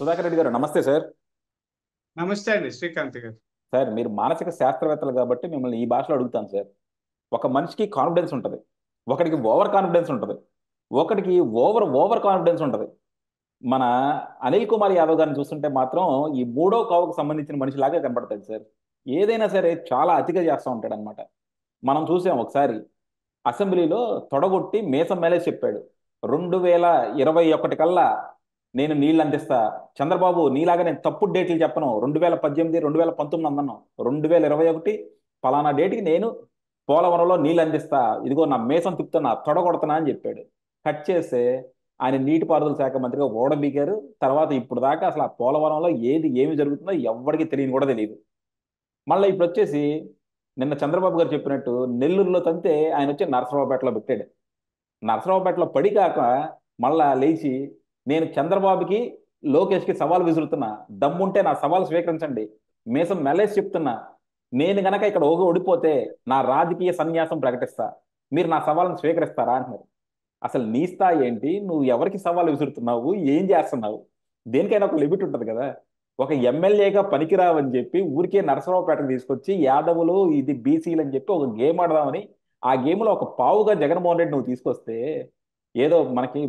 సుధాకర్ రెడ్డి గారు నమస్తే సార్. నమస్తే అండి శ్రీకాంత్ గారు. సార్ మీరు మానసిక శాస్త్రవేత్తలు కాబట్టి మిమ్మల్ని ఈ భాషలో అడుగుతాను సార్. ఒక మనిషికి కాన్ఫిడెన్స్ ఉంటుంది, ఒకడికి ఓవర్ కాన్ఫిడెన్స్ ఉంటుంది, ఒకడికి ఓవర్ ఓవర్ కాన్ఫిడెన్స్ ఉంటుంది. మన అనిల్ కుమార్ యాదవ్ గారిని చూస్తుంటే మాత్రం ఈ మూడో కావుకు సంబంధించిన మనిషిలాగా కనపడతాడు సార్. ఏదైనా సరే చాలా అతిగా చేస్తూ ఉంటాడు అనమాట. మనం చూసాం ఒకసారి అసెంబ్లీలో తొడగొట్టి మీసం మేలే చెప్పాడు. 2021 కల్లా నేను నీళ్ళు అందిస్తా. చంద్రబాబు నీలాగా నేను తప్పుడు డేట్లు చెప్పను. 2018 2019 అన్నాను. 2021 పలానా డేట్కి నేను పోలవరంలో నీళ్ళు అందిస్తా, ఇదిగో నా మీసం తిప్పుతున్నా, తొడగొడుతున్నా అని చెప్పాడు. కట్ చేస్తే ఆయన నీటిపారుదల శాఖ మంత్రిగా ఓడబీగారు. తర్వాత ఇప్పుడు దాకా అసలు ఆ పోలవరంలో ఏమి జరుగుతుందో ఎవ్వడికి తెలియని కూడా తెలియదు. మళ్ళీ ఇప్పుడు వచ్చేసి నిన్న చంద్రబాబు గారు చెప్పినట్టు నెల్లూరులో తంతే ఆయన వచ్చి నరసరావుపేటలో పెట్టాడు. నరసరావుపేటలో పడి కాక మళ్ళా లేచి నేను చంద్రబాబుకి లోకేష్కి సవాల్ విసురుతున్నా, దమ్ముంటే నా సవాల్ స్వీకరించండి, మీసం మెలేసి చెప్తున్నా, నేను గనక ఇక్కడ ఓడిపోతే నా రాజకీయ సన్యాసం ప్రకటిస్తా, మీరు నా సవాల్ని స్వీకరిస్తారా అంటున్నారు. అసలు నీ స్థాయి ఏంటి? నువ్వు ఎవరికి సవాల్ విసురుతున్నావు? ఏం చేస్తున్నావు? దేనికైనా ఒక లిమిట్ ఉంటుంది కదా. ఒక ఎమ్మెల్యేగా పనికిరావని చెప్పి ఊరికే నరసరావుపేటకు తీసుకొచ్చి యాదవులు ఇది బీసీలు అని చెప్పి ఒక గేమ్ ఆడదామని ఆ గేమ్లో ఒక పావుగా జగన్మోహన్ రెడ్డి నువ్వు తీసుకొస్తే ఏదో మనకి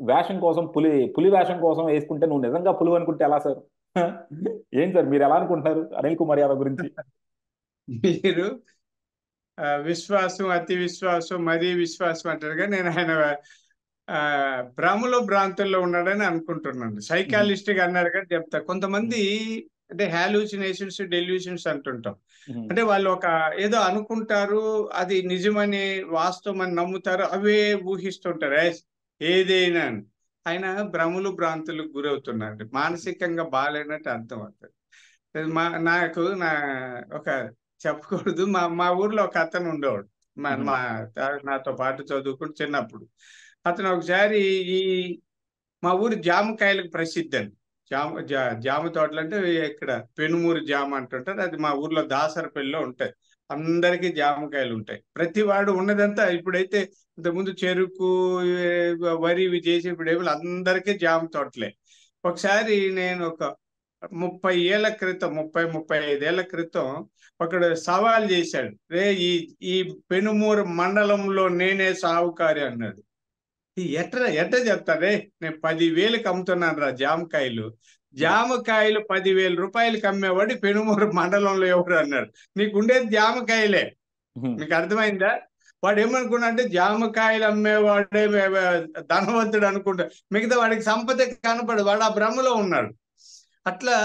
వేషం కోసం పులి పులి వేషం కోసం వేసుకుంటే నువ్వు నిజంగా పులి అనుకుంటే ఎలా సార్? ఏం సార్ మీరు ఎలా అనుకుంటున్నారు అనిల్ కుమార్ యాదవ్ గురించి? మీరు విశ్వాసం, అతి విశ్వాసం, మరీ విశ్వాసం అంటారుగా. నేను ఆయన భ్రమలో భ్రాంతుల్లో ఉన్నాడని అనుకుంటున్నాను. సైకాలజిస్ట్ గా అన్నారు కానీ చెప్తా. కొంతమంది అంటే హాలూసినేషన్స్, డెల్యూషన్స్ అంటుంటాం. అంటే వాళ్ళు ఒక ఏదో అనుకుంటారు, అది నిజమని వాస్తవం అని నమ్ముతారు, అవే ఊహిస్తుంటారు ఏదైనా. ఆయన భ్రమలు భ్రాంతులకు గురవుతున్నాడు, మానసికంగా బాగాలేనట్టు అర్థం అవుతుంది. నాకు ఒక చెప్పకూడదు, మా ఊర్లో ఒక అతను ఉండేవాడు. నాతో పాటు చదువుకుంటూ చిన్నప్పుడు. అతను ఒకసారి మా ఊరు జామకాయలకు ప్రసిద్ధి అండి. జామ తోటలు అంటే ఇక్కడ పెనుమూరు జామ అంటుంటారు. అది మా ఊర్లో దాసరపల్లిలో ఉంటాయి. అందరికీ జామకాయలు ఉంటాయి. ప్రతి వాడు ఉన్నదంతా ఇప్పుడైతే ఇంతకుముందు చెరుకు, వరి ఇవి చేసి ఇప్పుడు అందరికీ జామ తోటలే. ఒకసారి నేను ఒక 35 ఏళ్ల క్రితం ఒకడు సవాల్ చేశాడు, రే ఈ పెనుమూరు మండలంలో నేనే సావుకారి అన్నాడు. ఎట్ట చెప్తారే, నేను 10,000కి అమ్ముతున్నాను రా జామకాయలు. జామకాయలు 10,000 రూపాయలకి అమ్మేవాడు పెనుమూరు మండలంలో ఎవరు అన్నాడు. నీకు ఉండేది జామకాయలే, మీకు అర్థమైందా? వాడు ఏమనుకున్నా అంటే జామకాయలు అమ్మేవాడే ధనవంతుడు అనుకుంటా, మిగతా వాడికి సంపద కనపడు. వాడు ఆ భ్రమలో ఉన్నాడు. అట్లా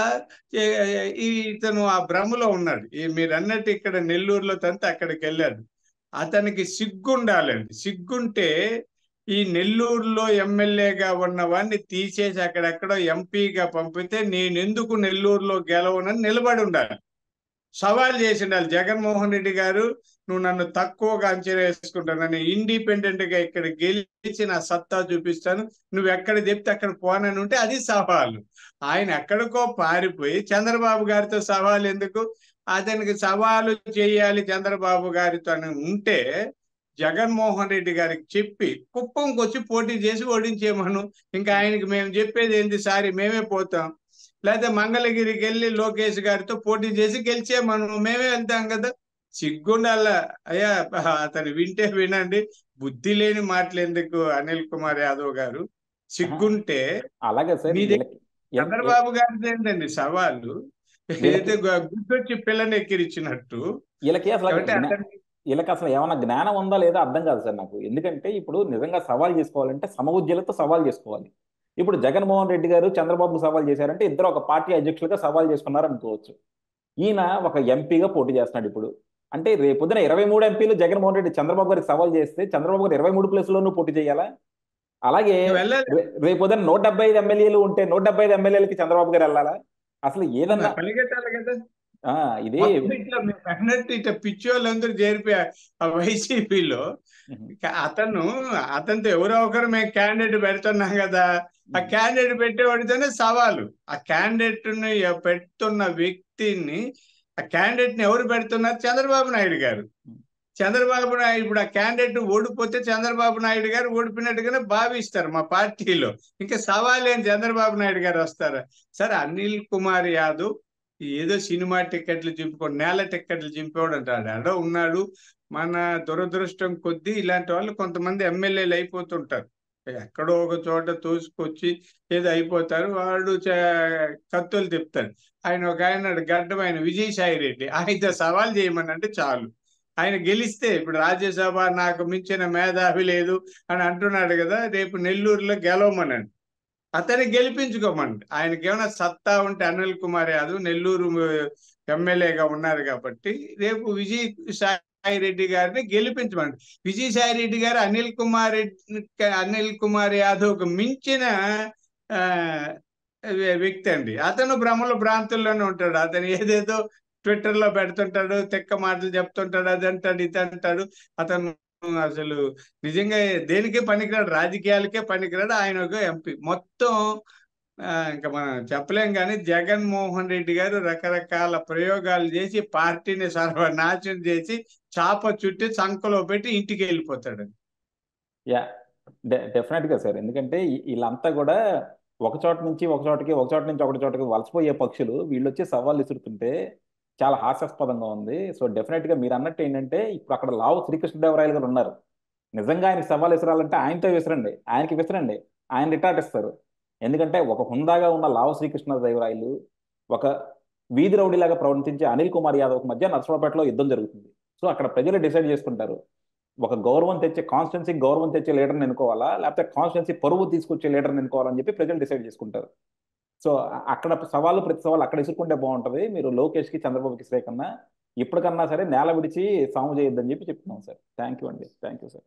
ఇతను ఆ భ్రమలో ఉన్నాడు. మీరు అన్నట్టు ఇక్కడ నెల్లూరులో తంతే అక్కడికి వెళ్ళాడు. అతనికి సిగ్గుండాలండి. సిగ్గుంటే ఈ నెల్లూరులో ఎమ్మెల్యేగా ఉన్న వాడిని తీసేసి అక్కడెక్కడో ఎంపీగా పంపితే నేను ఎందుకు నెల్లూరులో గెలవనని నిలబడి ఉండాలి, సవాల్ చేసి ఉండాలి. జగన్మోహన్ రెడ్డి గారు, నువ్వు నన్ను తక్కువగా అంచనా వేసుకుంటాను, నన్ను ఇండిపెండెంట్ గా ఇక్కడ గెలిచి నా సత్తా చూపిస్తాను, నువ్వు ఎక్కడ చెప్తే అక్కడ పోనని ఉంటే అది సవాలు. ఆయన ఎక్కడికో పారిపోయి చంద్రబాబు గారితో సవాల్ ఎందుకు? అతనికి సవాలు చేయాలి చంద్రబాబు గారితో అని ఉంటే జగన్మోహన్ రెడ్డి గారికి చెప్పి కుప్పంకి వచ్చి పోటీ చేసి ఓడించేమను. ఇంకా ఆయనకి మేము చెప్పేది ఏంటి, సారీ మేమే పోతాం. లేకపోతే మంగళగిరికి వెళ్ళి లోకేష్ గారితో పోటీ చేసి గెలిచేమను, మేమే వెళ్తాం కదా. సిగ్గుండాల అయ్యా. అతను వింటే వినండి, బుద్ధి లేని మాటలు ఎందుకు అనిల్ కుమార్ యాదవ్ గారు. సిగ్గుంటే అలాగే సార్. మీ చంద్రబాబు గారిది ఏంటండి సవాళ్ళు? ఏదైతే గుర్తొచ్చి పిల్లని ఎక్కిరిచ్చినట్టు. వీళ్ళకి అసలు ఏమైనా జ్ఞానం ఉందా లేదా అర్థం కాదు సార్ నాకు. ఎందుకంటే ఇప్పుడు నిజంగా సవాల్ చేసుకోవాలంటే సమబుద్ధిలతో సవాల్ చేసుకోవాలి. ఇప్పుడు జగన్మోహన్ రెడ్డి గారు చంద్రబాబుకు సవాల్ చేశారంటే ఇద్దరు ఒక పార్టీ అధ్యక్షులుగా సవాల్ చేసుకున్నారు అనుకోవచ్చు. ఈయన ఒక ఎంపీగా పోటీ చేస్తున్నాడు ఇప్పుడు. అంటే రేపొద్దున 23 ఎంపీలు జగన్మోహన్ రెడ్డి చంద్రబాబు గారికి సవాల్ చేస్తే చంద్రబాబు గారు 23 ప్లేస్లోనూ పోటీ చేయాలా? అలాగే రేపొద్దున 175 ఎమ్మెల్యేలు ఉంటే 175 ఎమ్మెల్యేలకి చంద్రబాబు గారు వెళ్ళాలా? అసలు ఏదన్నా పరిగెట్టాలి కదా. ఇది అన్నట్టు ఇట్లా పిచ్చోళ్ళందరూ చేరిపి ఆ వైసీపీలో అతనితో ఎవరో ఒకరు మేము క్యాండిడేట్ పెడుతున్నాం కదా, ఆ క్యాండిడేట్ పెట్టేవాడితోనే సవాలు. ఆ క్యాండిడేట్ ని పెడుతున్న వ్యక్తిని, ఆ క్యాండిడేట్ ని ఎవరు పెడుతున్నారు? చంద్రబాబు నాయుడు గారు. చంద్రబాబు నాయుడు ఇప్పుడు ఆ క్యాండిడేట్ ఓడిపోతే చంద్రబాబు నాయుడు గారు ఓడిపోయినట్టుగానే భావిస్తారు మా పార్టీలో. ఇంకా సవాల్ ఏం చంద్రబాబు నాయుడు గారు వస్తారా? సరే, అనిల్ కుమార్ యాదవ్ ఏదో సినిమా టికెట్లు చింపుకోండి, నేల టికెట్లు చింపేవాడు అంటాడు, అడో ఉన్నాడు. మన దురదృష్టం కొద్దీ ఇలాంటి వాళ్ళు కొంతమంది ఎమ్మెల్యేలు అయిపోతుంటారు. ఎక్కడో ఒక చోట తోసుకొచ్చి ఏదో అయిపోతారు, వాడు కత్తులు తిప్పుతాడు. ఒక ఆయన గడ్డం, ఆయన విజయసాయి రెడ్డి, ఆయనతో సవాల్ చేయమని అంటే చాలు, ఆయన గెలిస్తే. ఇప్పుడు రాజ్యసభ నాకు మించిన మేధావి లేదు అని అంటున్నాడు కదా, రేపు నెల్లూరులో గెలవమనండి, అతన్ని గెలిపించుకోమండి. ఆయనకి ఏమైనా సత్తా ఉంటే అనిల్ కుమార్ యాదవ్ నెల్లూరు ఎమ్మెల్యేగా ఉన్నారు కాబట్టి రేపు విజయసాయి రెడ్డి గారిని గెలిపించమండి. విజయసాయి రెడ్డి గారు అనిల్ కుమార్ యాదవ్ మించిన ఆ వ్యక్తి అండి. అతను భ్రమల భ్రాంతుల్లోనే ఉంటాడు. అతను ఏదేదో ట్విట్టర్ లో పెడుతుంటాడు, తెక్క మాటలు చెప్తుంటాడు, అది అంటాడు, ఇది అంటాడు. అతను అసలు నిజంగా దేనికే పనికిరాడు, రాజకీయాలకే పనికిరాడు. ఆయన ఒక ఎంపీ మొత్తం. ఇంకా మనం చెప్పలేం కానీ జగన్మోహన్ రెడ్డి గారు రకరకాల ప్రయోగాలు చేసి పార్టీని సర్వనాశనం చేసి చాప చుట్టి చంకలో పెట్టి ఇంటికి వెళ్ళిపోతాడు. యా, డెఫినెట్ గా సార్. ఎందుకంటే వీళ్ళంతా కూడా ఒక చోట నుంచి ఒక చోటకి, ఒక చోట నుంచి ఒక చోటకి వలసపోయే పక్షులు. వీళ్ళు వచ్చి సవాళ్ళు విసురుతుంటే చాలా హాస్యాస్పదంగా ఉంది. సో డెఫినెట్ గా మీరు అన్నట్టు ఏంటంటే, ఇప్పుడు అక్కడ లావు శ్రీకృష్ణదేవరాయలు గారు ఉన్నారు. నిజంగా ఆయనకి సవాల్ విసరాలంటే ఆయనతో విసరండి, ఆయనకి విసరండి, ఆయన రిటార్ట్ ఇస్తారు. ఎందుకంటే ఒక హుందాగా ఉన్న లావు శ్రీకృష్ణదేవరాయలు, ఒక వీధి రౌడీలాగా ప్రవర్తించే అనిల్ కుమార్ యాదవ్ మధ్య నరసరావుపేటలో యుద్ధం జరుగుతుంది. సో అక్కడ ప్రజలు డిసైడ్ చేసుకుంటారు, ఒక గౌరవం తెచ్చే, కాన్స్టిట్యున్సీ గౌరవం తెచ్చే లీడర్ని ఎన్నుకోవాలా, లేకపోతే కాన్స్టిట్యున్సీ పరువు తీసుకొచ్చే లీడర్ని ఎన్నుకోవాలని చెప్పి ప్రజలు డిసైడ్ చేసుకుంటారు. సో అక్కడ సవాళ్ళు, ప్రతి సవాళ్ళు అక్కడ ఇసురుకుంటే బాగుంటుంది. మీరు లోకేష్కి, చంద్రబాబుకి ఇస్తే కన్నా ఇప్పటికన్నా సరే నేల విడిచి సాము చేయొద్దని చెప్పి చెప్తున్నాం సార్. థ్యాంక్ యూ అండి. Thank you sir.